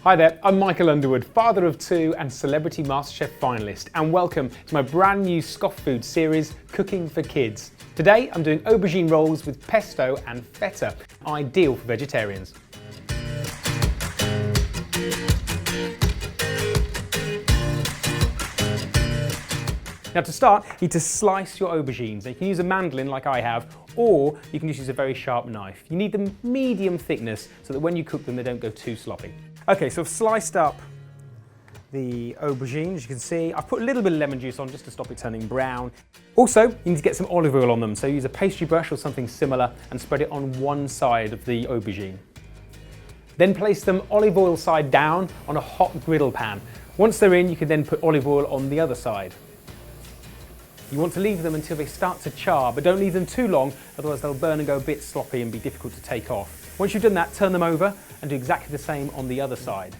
Hi there, I'm Michael Underwood, father of two and celebrity MasterChef finalist, and welcome to my brand new Scoff Food series, Cooking for Kids. Today I'm doing aubergine rolls with pesto and feta, ideal for vegetarians. Now to start, you need to slice your aubergines. Now you can use a mandolin like I have, or you can just use a very sharp knife. You need them medium thickness so that when you cook them they don't go too sloppy. Okay, so I've sliced up the aubergine, as you can see. I've put a little bit of lemon juice on just to stop it turning brown. Also, you need to get some olive oil on them, so use a pastry brush or something similar and spread it on one side of the aubergine. Then place them olive oil side down on a hot griddle pan. Once they're in, you can then put olive oil on the other side. You want to leave them until they start to char, but don't leave them too long, otherwise they'll burn and go a bit sloppy and be difficult to take off. Once you've done that, turn them over and do exactly the same on the other side.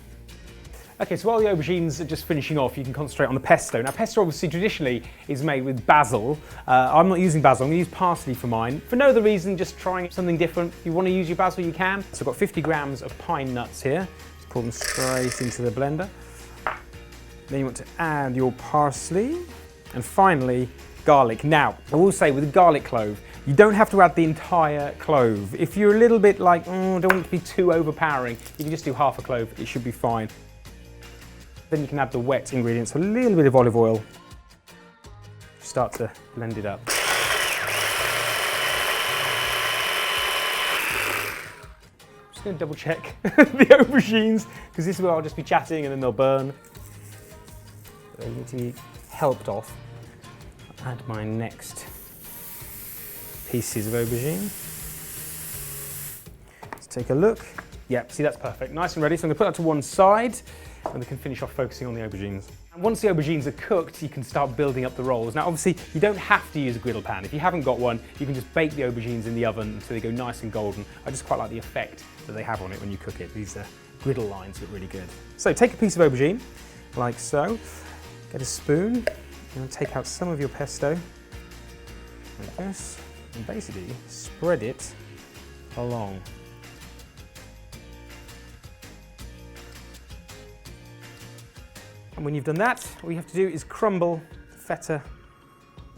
Okay, so while the aubergines are just finishing off, you can concentrate on the pesto. Now, pesto obviously traditionally is made with basil. I'm not using basil, I'm going to use parsley for mine. For no other reason, just trying something different. If you want to use your basil, you can. So I've got 50 grams of pine nuts here. Just pour them straight into the blender. Then you want to add your parsley. And finally, garlic. Now, I will say with the garlic clove, you don't have to add the entire clove. If you're a little bit like, don't want it to be too overpowering, you can just do half a clove, it should be fine. Then you can add the wet ingredients, a little bit of olive oil. Start to blend it up. Just going to double check the aubergines, because this is where I'll just be chatting and then they'll burn. So you need to be helped off. Add my next pieces of aubergine. Let's take a look. Yep, see, that's perfect. Nice and ready. So I'm going to put that to one side and we can finish off focusing on the aubergines. And once the aubergines are cooked, you can start building up the rolls. Now, obviously, you don't have to use a griddle pan. If you haven't got one, you can just bake the aubergines in the oven until they go nice and golden. I just quite like the effect that they have on it when you cook it. These griddle lines look really good. So take a piece of aubergine, like so. Get a spoon. And take out some of your pesto, like this, and basically spread it along. And when you've done that, all you have to do is crumble feta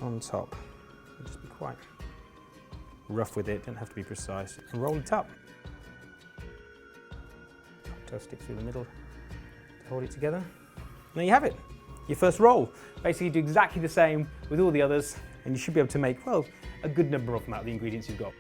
on top. Just be quite rough with it, don't have to be precise, and roll it up. Toast stick through the middle to hold it together. And there you have it. Your first roll. Basically do exactly the same with all the others and you should be able to make, well, a good number of them out of the ingredients you've got.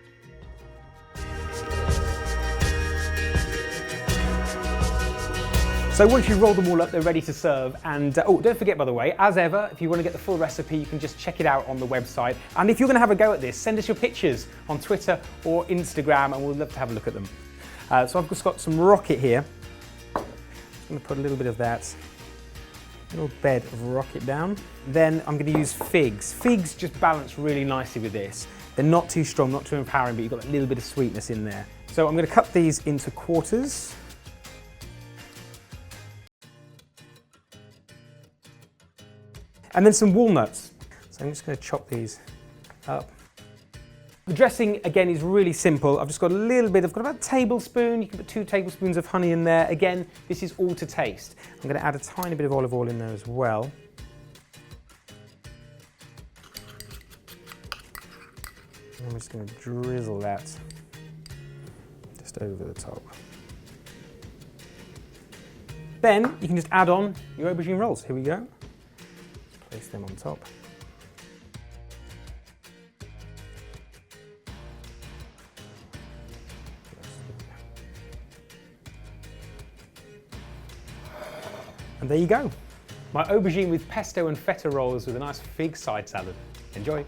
So once you roll them all up, they're ready to serve. And oh, don't forget, by the way, as ever, if you want to get the full recipe, you can just check it out on the website. And if you're going to have a go at this, send us your pictures on Twitter or Instagram and we'll love to have a look at them. So I've just got some rocket here. I'm going to put a little bit of that. Little bed of rocket down. Then I'm going to use figs. Figs just balance really nicely with this. They're not too strong, not too empowering, but you've got a little bit of sweetness in there. So I'm going to cut these into quarters. And then some walnuts. So I'm just going to chop these up. The dressing, again, is really simple. I've just got a little bit, I've got about a tablespoon. You can put 2 tablespoons of honey in there. Again, this is all to taste. I'm going to add a tiny bit of olive oil in there as well. I'm just going to drizzle that just over the top. Then you can just add on your aubergine rolls. Here we go. Place them on top. And there you go, my aubergine with pesto and feta rolls with a nice fig side salad. Enjoy.